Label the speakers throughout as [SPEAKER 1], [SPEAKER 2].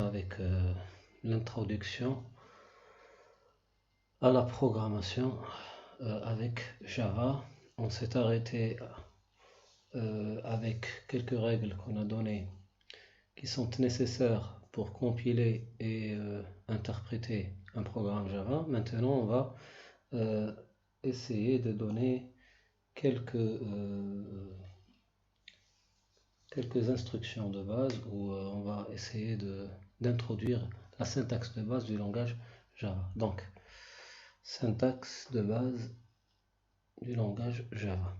[SPEAKER 1] avec l'introduction à la programmation avec Java. On s'est arrêté avec quelques règles qu'on a données qui sont nécessaires pour compiler et interpréter un programme Java. Maintenant, on va essayer de donner quelques instructions de base où on va essayer d'introduire la syntaxe de base du langage Java. Donc, syntaxe de base du langage Java.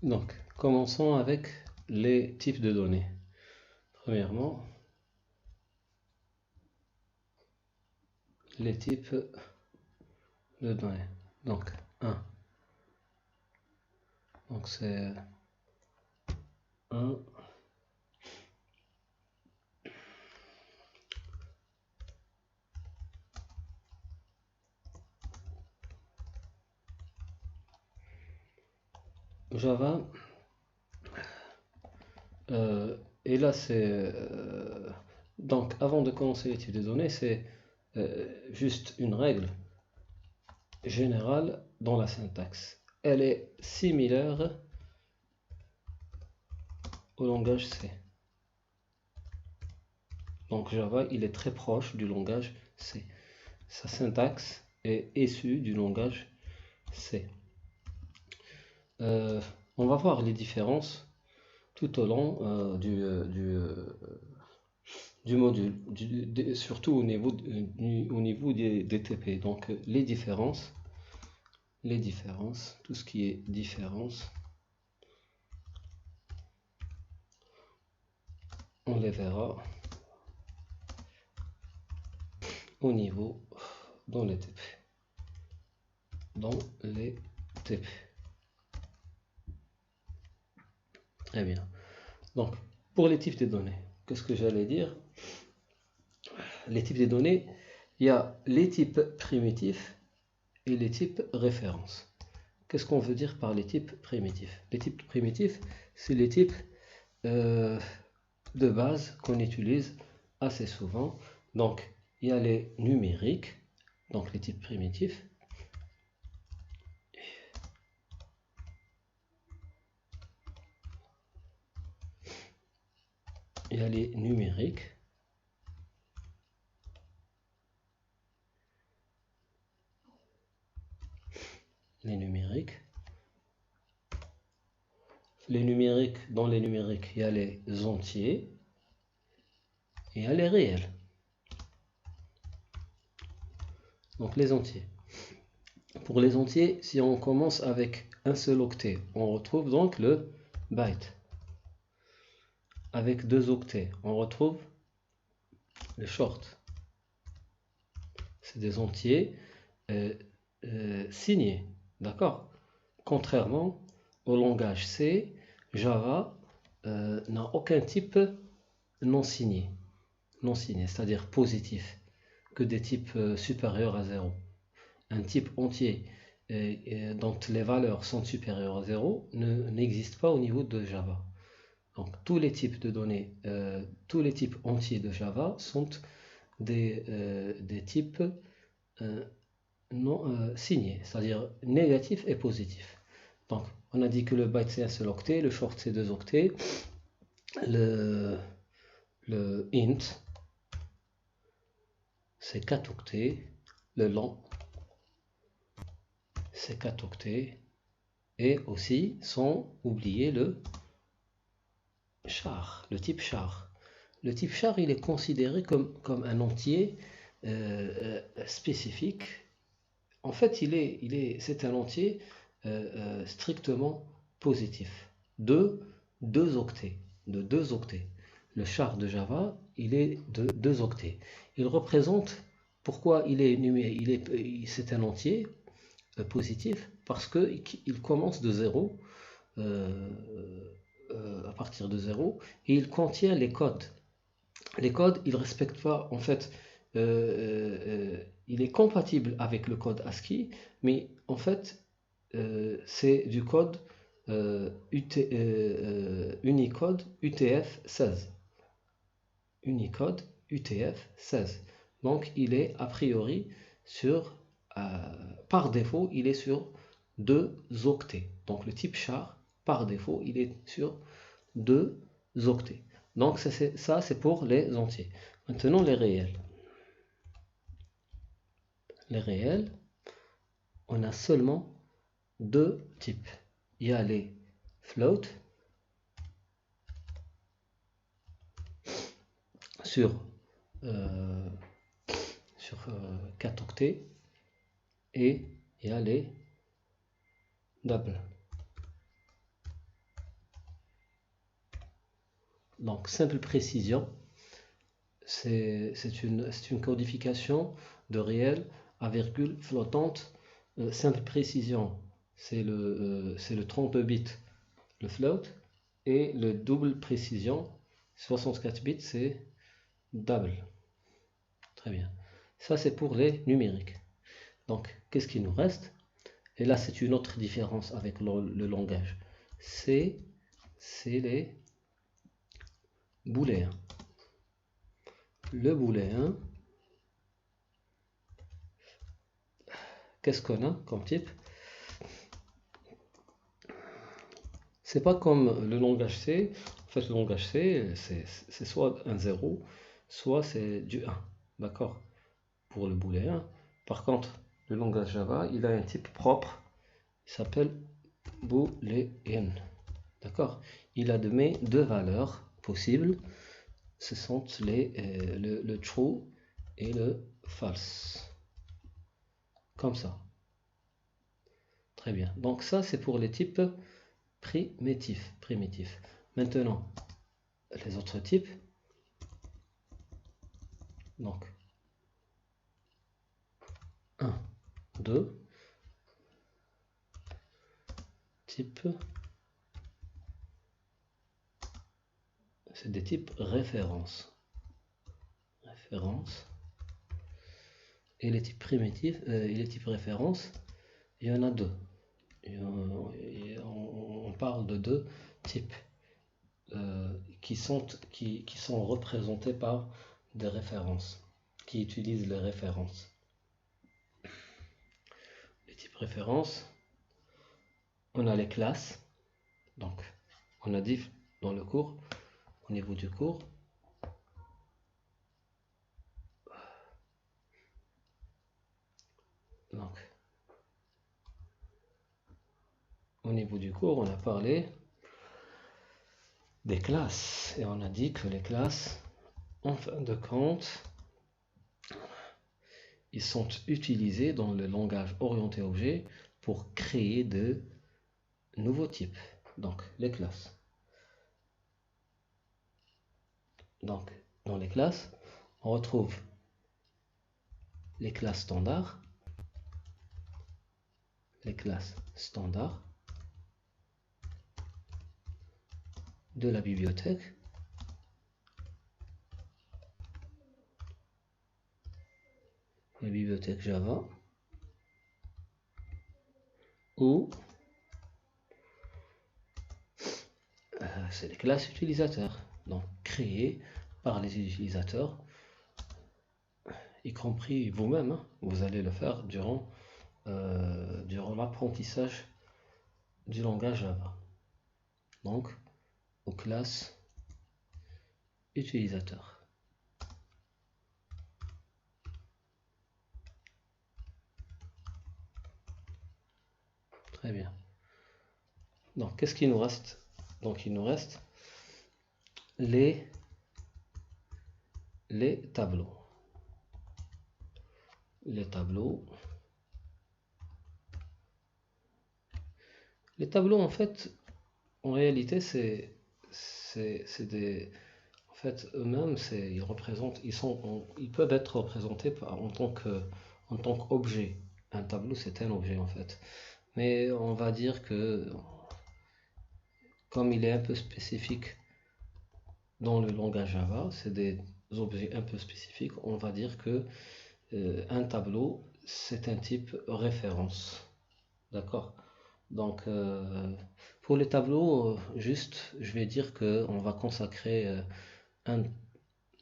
[SPEAKER 1] Donc, commençons avec les types de données. Premièrement, les types de données. Donc, 1. Donc, c'est 1. Java. Et là, c'est... donc, avant de commencer les types de données, c'est juste une règle générale dans la syntaxe. Elle est similaire au langage C. Donc Java, il est très proche du langage C. Sa syntaxe est issue du langage C. On va voir les différences tout au long du module, surtout au niveau des TP. Donc les différences, tout ce qui est différence, on les verra au niveau dans les TP. Très bien. Donc, pour les types de données, qu'est-ce que j'allais dire? Les types de données, il y a les types primitifs et les types références. Qu'est-ce qu'on veut dire par les types primitifs? Les types primitifs, c'est les types de base qu'on utilise assez souvent. Donc, il y a les numériques, donc les types primitifs. Il y a les numériques. Dans les numériques, il y a les entiers et il y a les réels. Donc les entiers. Pour les entiers, si on commence avec un seul octet, on retrouve donc le byte. Avec 2 octets, on retrouve le short. C'est des entiers signés. D'accord? Contrairement au langage C, Java n'a aucun type non signé. Non signé, c'est-à-dire positif, que des types supérieurs à 0. Un type entier dont les valeurs sont supérieures à 0 n'existe pas au niveau de Java. Donc tous les types de données, tous les types entiers de Java sont des types non signés, c'est-à-dire négatifs et positifs. Donc on a dit que le byte c'est un seul octet, le short c'est 2 octets, le int c'est 4 octets, le long c'est 4 octets, et aussi sans oublier le char, le type char. Le type char, il est considéré comme un entier spécifique. En fait, c'est un entier strictement positif de 2 octets. Le char de Java, il est de 2 octets. Il représente Pourquoi c'est un entier positif? Parce qu'il commence de 0, à partir de 0, et il contient les codes. Les codes, ils ne respectent pas, en fait, il est compatible avec le code ASCII, mais en fait, c'est du code Unicode UTF-16. Unicode UTF-16. Donc, il est a priori par défaut, il est sur 2 octets. Donc, le type char, par défaut, il est sur 2 octets. Donc, ça, c'est pour les entiers. Maintenant, les réels. Les réels, on a seulement 2 types. Il y a les float sur 4 octets, et il y a les double. Donc, simple précision, c'est une codification de réel à virgule flottante. Simple précision, c'est le 32 bits, le float, et le double précision, 64 bits, c'est double. Très bien. Ça, c'est pour les numériques. Donc, qu'est-ce qu'il nous reste? Et là, c'est une autre différence avec le langage. C'est les booléens. Le booléen, qu'est-ce qu'on a comme type? C'est pas comme le langage C. En fait, le langage C, c'est soit un 0, soit c'est du 1. D'accord? Pour le booléen. Par contre, le langage Java, il a un type propre. Il s'appelle booléen. D'accord? Il a deux valeurs possibles. Ce sont le true et le false. Comme ça. Très bien. Donc ça, c'est pour les types primitifs. Maintenant, les autres types. Donc, 1, 2. Type. C'est des types références. Et les types primitifs et les types références, il y en a 2. On parle de 2 types qui sont représentés par des références, qui utilisent les références. Les types références, on a les classes. Donc, on a dit dans le cours, au niveau du cours, donc, au niveau du cours, on a parlé des classes, et on a dit que les classes, en fin de compte, ils sont utilisés dans le langage orienté objet pour créer de nouveaux types. Donc, les classes. Donc, dans les classes, on retrouve les classes standards, de la bibliothèque, la bibliothèque Java, ou c'est les classes utilisateurs, donc créées par les utilisateurs, y compris vous-même, hein. Vous allez le faire durant l'apprentissage du langage Java. Donc, aux classes utilisateurs. Très bien. Donc, qu'est-ce qu'il nous reste? Donc, il nous reste les tableaux. Les tableaux. Les tableaux, en fait, en réalité, c'est des... En fait, eux-mêmes, ils peuvent être représentés en tant qu'objet. Un tableau, c'est un objet en fait. Mais on va dire que, comme il est un peu spécifique dans le langage Java, c'est des objets un peu spécifiques, on va dire que un tableau, c'est un type référence. D'accord? Donc, pour les tableaux, juste, je vais dire qu'on va consacrer un,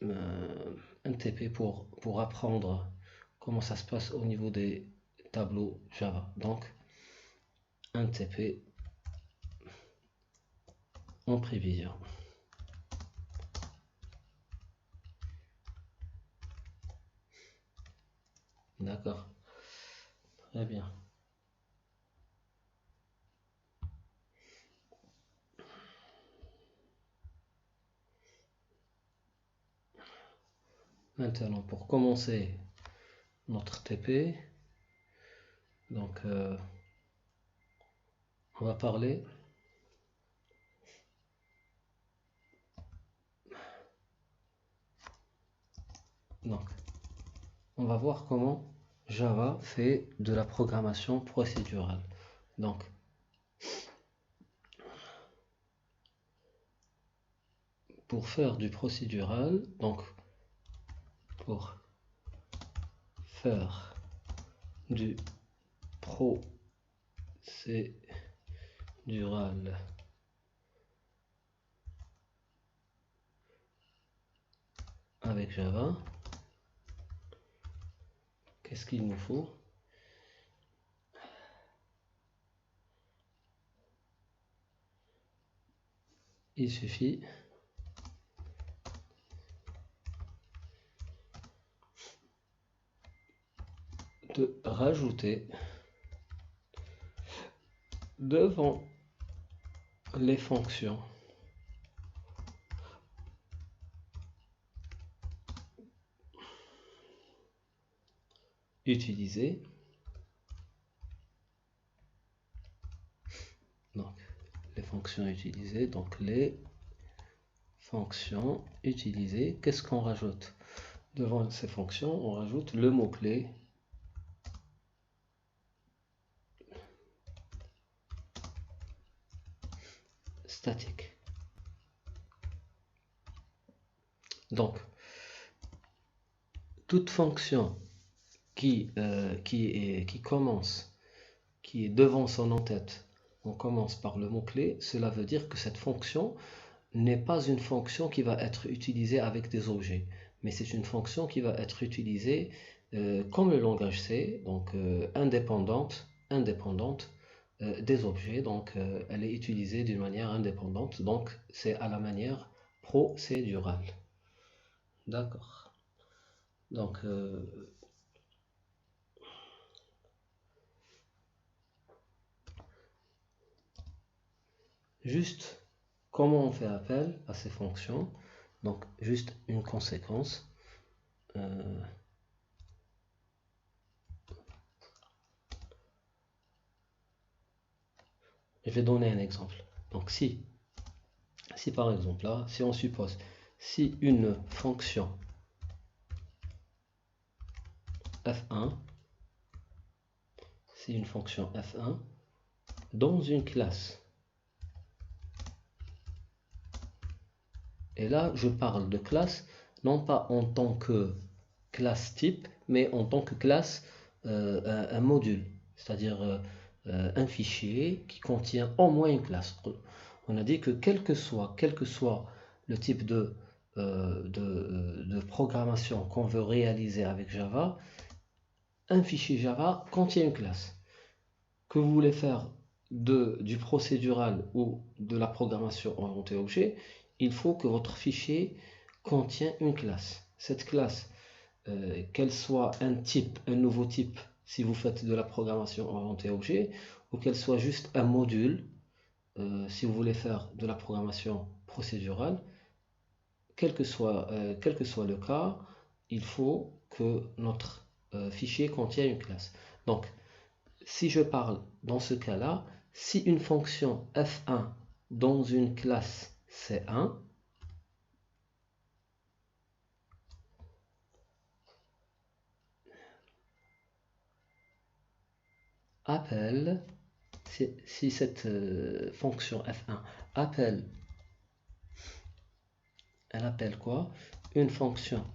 [SPEAKER 1] un TP pour apprendre comment ça se passe au niveau des tableaux Java. Donc, un TP en prévision. D'accord? Très bien. Maintenant, pour commencer notre TP, donc on va parler donc on va voir comment Java fait de la programmation procédurale. Donc pour faire du procédural, donc pour faire du procédural avec Java, qu'est-ce qu'il nous faut? Il suffit de rajouter devant les fonctions utilisées, donc les fonctions utilisées, qu'est-ce qu'on rajoute? Devant ces fonctions, on rajoute le mot-clé statique. Donc, toute fonction qui est devant son en-tête, on commence par le mot-clé, cela veut dire que cette fonction n'est pas une fonction qui va être utilisée avec des objets, mais c'est une fonction qui va être utilisée comme le langage C, donc indépendante des objets, donc elle est utilisée d'une manière indépendante, donc c'est à la manière procédurale. D'accord. Donc juste comment on fait appel à ces fonctions, donc juste une conséquence. Je vais donner un exemple. Donc si par exemple là, si on suppose, si une fonction f1, dans une classe, et là je parle de classe non pas en tant que classe type, mais en tant que classe un module, c'est-à-dire un fichier qui contient au moins une classe. On a dit que quel que soit le type de programmation qu'on veut réaliser avec Java, un fichier Java contient une classe. Que vous voulez faire du procédural ou de la programmation orientée objet, il faut que votre fichier contient une classe. Cette classe, qu'elle soit un nouveau type, si vous faites de la programmation orientée objet, ou qu'elle soit juste un module, si vous voulez faire de la programmation procédurale, quel que soit le cas, il faut que notre fichier contienne une classe. Donc, si je parle dans ce cas-là, si une fonction f1 dans une classe C1, appelle, si cette fonction f1 appelle, elle appelle quoi? Une fonction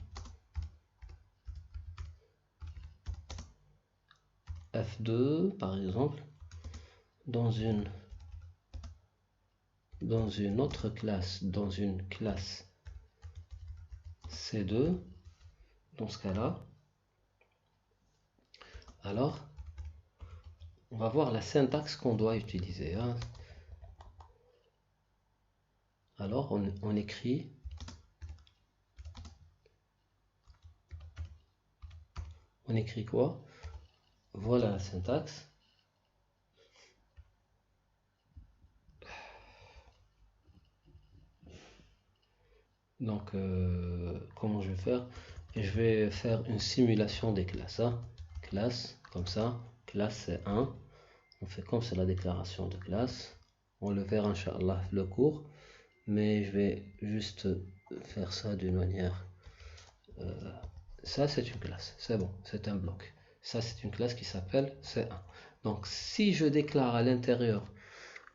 [SPEAKER 1] f2 par exemple dans une autre classe, dans une classe C2, dans ce cas-là, alors on va voir la syntaxe qu'on doit utiliser, hein. Alors on écrit quoi? Voilà la syntaxe. Donc comment je vais faire? Je vais faire une simulation des classes, hein. Classe comme ça, classe c'est 1. On fait comme c'est la déclaration de classe. On le verra Inch'Allah le cours, mais je vais juste faire ça d'une manière. Ça c'est une classe, c'est bon, c'est un bloc. Ça c'est une classe qui s'appelle C1. Donc si je déclare à l'intérieur,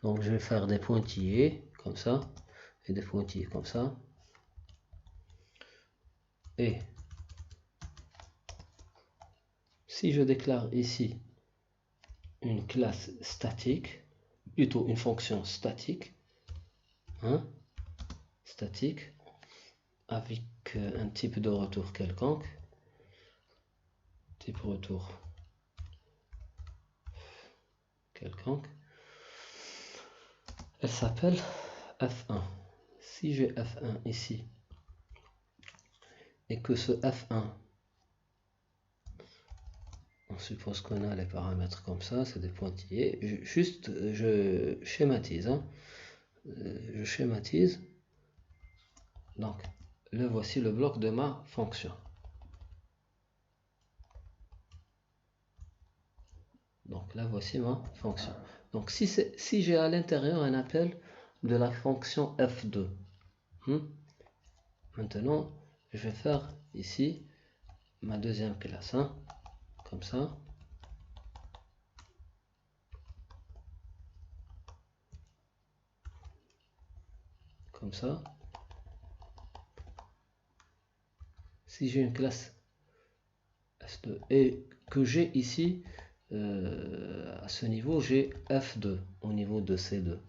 [SPEAKER 1] donc je vais faire des pointillés comme ça et des pointillés comme ça. Et si je déclare ici une classe statique, plutôt une fonction statique, hein, statique, avec un type de retour quelconque, type retour quelconque, elle s'appelle f1. Si j'ai f1 ici et que ce f1, on suppose qu'on a les paramètres comme ça, c'est des pointillés, juste je schématise, hein. Je schématise, donc le voici le bloc de ma fonction. Donc là voici ma fonction. Donc si j'ai à l'intérieur un appel de la fonction f2, maintenant je vais faire ici ma deuxième classe, hein, comme ça. Comme ça. Si j'ai une classe f2 et que j'ai ici à ce niveau j'ai f2 au niveau de c2,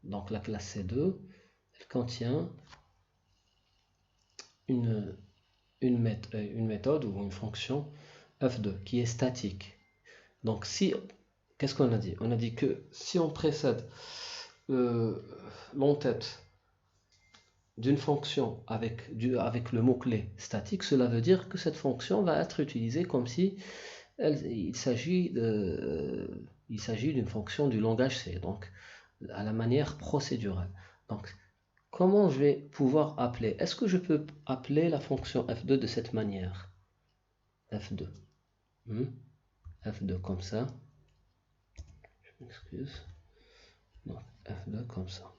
[SPEAKER 1] donc la classe c2 elle contient une méthode ou une fonction f2 qui est statique. Donc si, qu'est-ce qu'on a dit? On a dit que si on précède l'entête d'une fonction avec le mot-clé statique, cela veut dire que cette fonction va être utilisée comme si il s'agit d'une fonction du langage C, donc à la manière procédurale. Donc comment je vais pouvoir appeler? Est-ce que je peux appeler la fonction f2 de cette manière? f2. f2 comme ça. Je m'excuse. Donc f2 comme ça.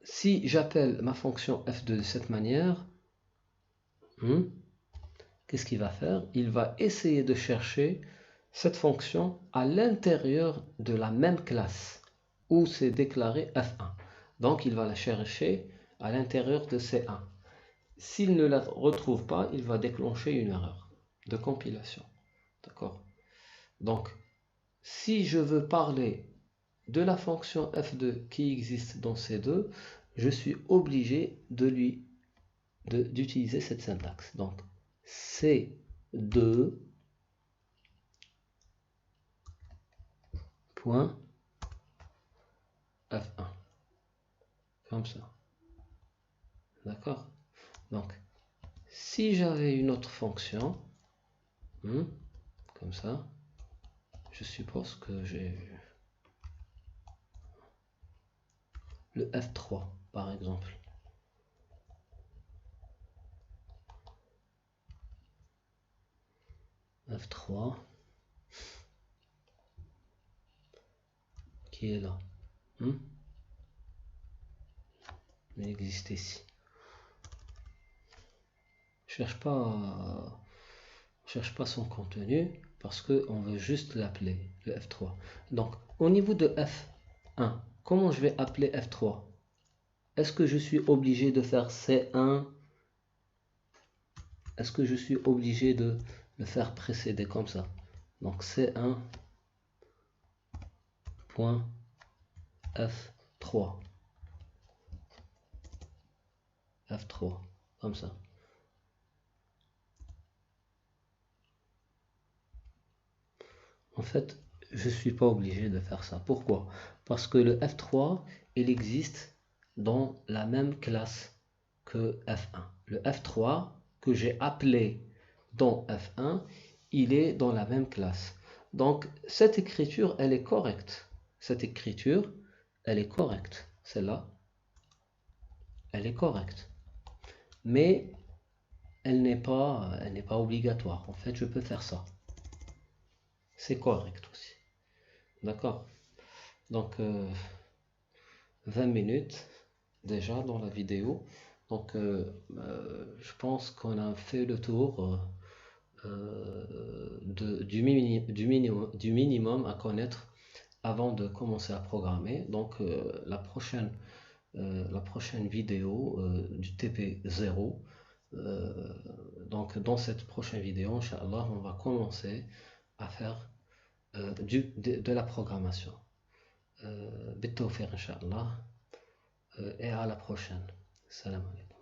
[SPEAKER 1] Si j'appelle ma fonction f2 de cette manière, qu'est-ce qu'il va faire? Il va essayer de chercher cette fonction à l'intérieur de la même classe où c'est déclaré f1. Donc il va la chercher à l'intérieur de C1. S'il ne la retrouve pas, il va déclencher une erreur de compilation. D'accord? Donc, si je veux parler de la fonction f2 qui existe dans C2, je suis obligé d'utiliser cette syntaxe. Donc, C2 point f1 comme ça. D'accord? Donc si j'avais une autre fonction comme ça, je suppose que j'ai le f3 par exemple. f3 qui est là. Il existe ici. cherche pas son contenu parce qu'on veut juste l'appeler, le F3. Donc, au niveau de F1, comment je vais appeler F3? Est-ce que je suis obligé de faire C1? Est-ce que je suis obligé de le faire précéder comme ça? Donc, C1 point F3. F3, comme ça. En fait, je ne suis pas obligé de faire ça. Pourquoi? Parce que le F3, il existe dans la même classe que F1. Le F3 que j'ai appelé dans F1, il est dans la même classe. Donc, cette écriture, elle est correcte. Cette écriture, elle est correcte. Celle-là, elle est correcte. Mais elle n'est pas obligatoire. En fait, je peux faire ça. C'est correct aussi. D'accord? Donc, 20 minutes déjà dans la vidéo. Donc, je pense qu'on a fait le tour du minimum à connaître avant de commencer à programmer. Donc, la prochaine vidéo du TP0. Donc, dans cette prochaine vidéo, Inch'Allah, on va commencer à faire de la programmation. بالتوفيق إن شاء الله et à la prochaine. Salam alaikum.